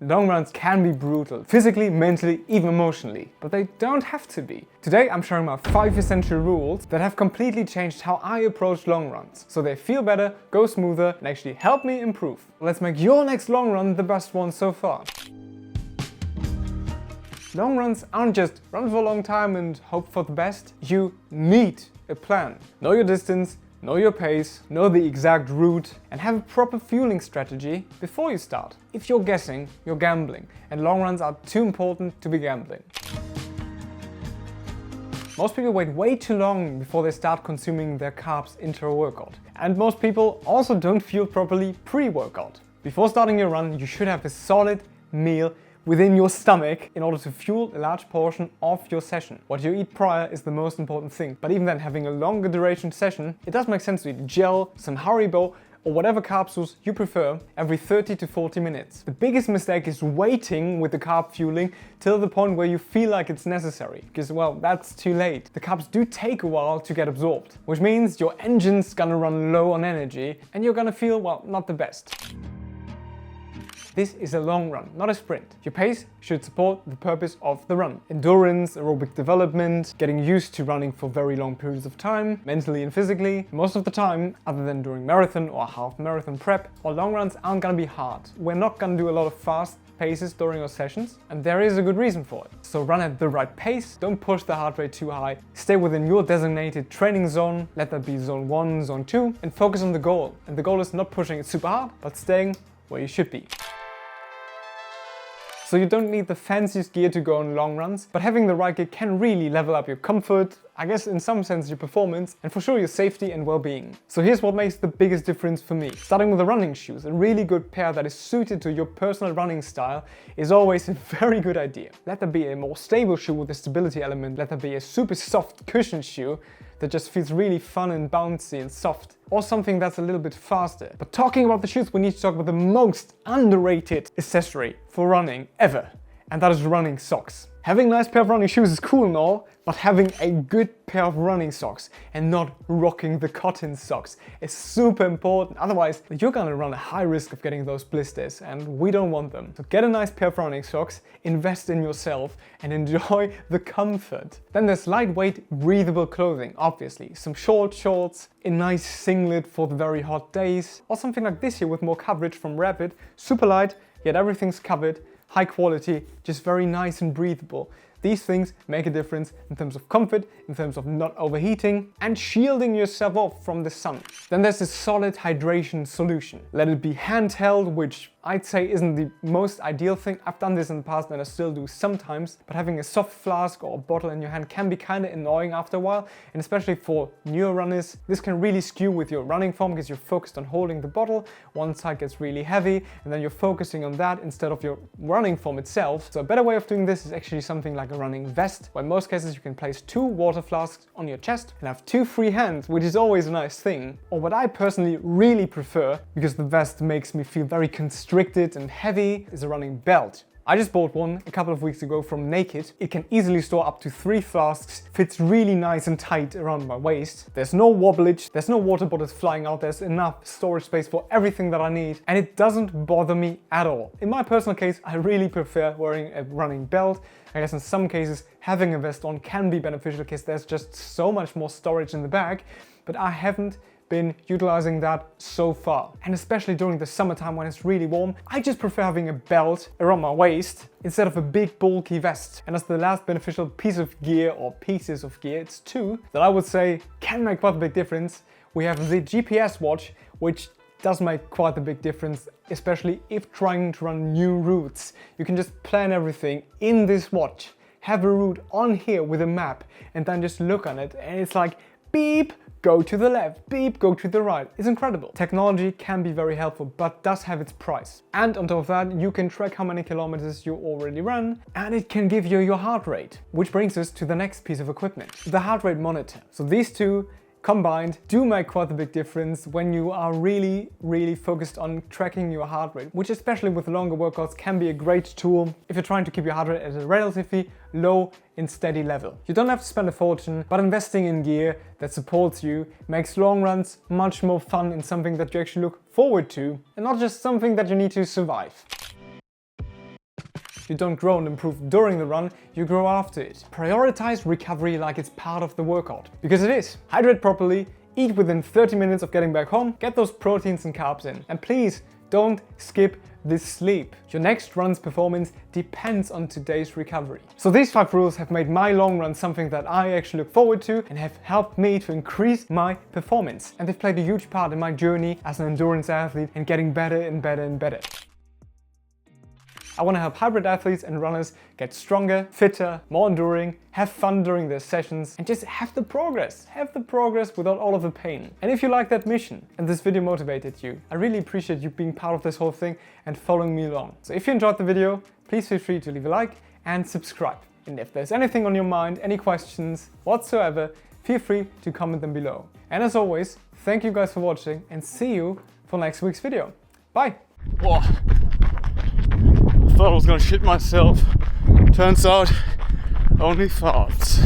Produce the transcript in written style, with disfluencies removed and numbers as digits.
Long runs can be brutal, physically, mentally, even emotionally, but they don't have to be. Today I'm sharing my 5 essential rules that have completely changed how I approach long runs, so they feel better, go smoother, and actually help me improve. Let's make your next long run the best one so far. Long runs aren't just run for a long time and hope for the best. You need a plan. Know your distance, know your pace, know the exact route, and have a proper fueling strategy before you start. If you're guessing, you're gambling, and long runs are too important to be gambling. Most people wait way too long before they start consuming their carbs intra workout. And most people also don't fuel properly pre-workout. Before starting your run, you should have a solid meal within your stomach in order to fuel a large portion of your session. What you eat prior is the most important thing, but even then, having a longer duration session, it does make sense to eat gel, some Haribo, or whatever capsules you prefer every 30 to 40 minutes. The biggest mistake is waiting with the carb fueling till the point where you feel like it's necessary, because well, that's too late. The carbs do take a while to get absorbed, which means your engine's gonna run low on energy and you're gonna feel, well, not the best. This is a long run, not a sprint. Your pace should support the purpose of the run. Endurance, aerobic development, getting used to running for very long periods of time, mentally and physically. Most of the time, other than during marathon or half marathon prep, our long runs aren't gonna be hard. We're not gonna do a lot of fast paces during our sessions, and there is a good reason for it. So run at the right pace, don't push the heart rate too high, stay within your designated training zone, let that be zone 1, zone 2, and focus on the goal. And the goal is not pushing it super hard, but staying where you should be. So you don't need the fanciest gear to go on long runs, but having the right gear can really level up your comfort, I guess in some sense your performance, and for sure your safety and well-being. So here's what makes the biggest difference for me. Starting with the running shoes, a really good pair that is suited to your personal running style is always a very good idea. Let there be a more stable shoe with a stability element, let there be a super soft cushion shoe that just feels really fun and bouncy and soft, or something that's a little bit faster. But talking about the shoes, we need to talk about the most underrated accessory for running ever, and that is running socks. Having a nice pair of running shoes is cool and all, but having a good pair of running socks and not rocking the cotton socks is super important. Otherwise, you're gonna run a high risk of getting those blisters, and we don't want them. So get a nice pair of running socks, invest in yourself, and enjoy the comfort. Then there's lightweight, breathable clothing, obviously. Some short shorts, a nice singlet for the very hot days, or something like this here with more coverage from Rapid. Super light, yet everything's covered. High quality, just very nice and breathable. These things make a difference in terms of comfort, in terms of not overheating and shielding yourself off from the sun. Then there's a solid hydration solution. Let it be handheld, which I'd say isn't the most ideal thing. I've done this in the past and I still do sometimes, but having a soft flask or a bottle in your hand can be kind of annoying after a while, and especially for newer runners, this can really skew with your running form because you're focused on holding the bottle. One side gets really heavy and then you're focusing on that instead of your running form itself. So a better way of doing this is actually something like a running vest, where in most cases you can place 2 water flasks on your chest and have 2 free hands, which is always a nice thing. Or what I personally really prefer, because the vest makes me feel very constricted and heavy, is a running belt. I just bought one a couple of weeks ago from Naked. It can easily store up to 3 flasks, fits really nice and tight around my waist. There's no wobblage, there's no water bottles flying out, there's enough storage space for everything that I need, and it doesn't bother me at all. In my personal case, I really prefer wearing a running belt. I guess in some cases having a vest on can be beneficial because there's just so much more storage in the bag, but I haven't been utilizing that so far. And especially during the summertime when it's really warm, I just prefer having a belt around my waist instead of a big bulky vest. And as the last beneficial piece of gear, or pieces of gear, it's 2, that I would say can make quite a big difference. We have the GPS watch, which does make quite a big difference, especially if trying to run new routes. You can just plan everything in this watch, have a route on here with a map, and then just look on it, and it's like, beep, go to the left, beep, go to the right. It's incredible. Technology can be very helpful, but does have its price. And on top of that, you can track how many kilometers you already run, and it can give you your heart rate. Which brings us to the next piece of equipment, the heart rate monitor. So these two combined do make quite a big difference when you are really focused on tracking your heart rate, which especially with longer workouts can be a great tool if you're trying to keep your heart rate at a relatively low and steady level. You don't have to spend a fortune, but investing in gear that supports you makes long runs much more fun and something that you actually look forward to, and not just something that you need to survive. You don't grow and improve during the run, you grow after it. Prioritize recovery like it's part of the workout. Because it is. Hydrate properly, eat within 30 minutes of getting back home, get those proteins and carbs in. And please, don't skip this sleep. Your next run's performance depends on today's recovery. So these 5 rules have made my long run something that I actually look forward to and have helped me to increase my performance. And they've played a huge part in my journey as an endurance athlete and getting better and better and better. I want to help hybrid athletes and runners get stronger, fitter, more enduring, have fun during their sessions, and just have the progress. Have the progress without all of the pain. And if you like that mission and this video motivated you, I really appreciate you being part of this whole thing and following me along. So if you enjoyed the video, please feel free to leave a like and subscribe. And if there's anything on your mind, any questions whatsoever, feel free to comment them below. And as always, thank you guys for watching and see you for next week's video. Bye! Whoa. I thought I was gonna shit myself. Turns out, only thoughts.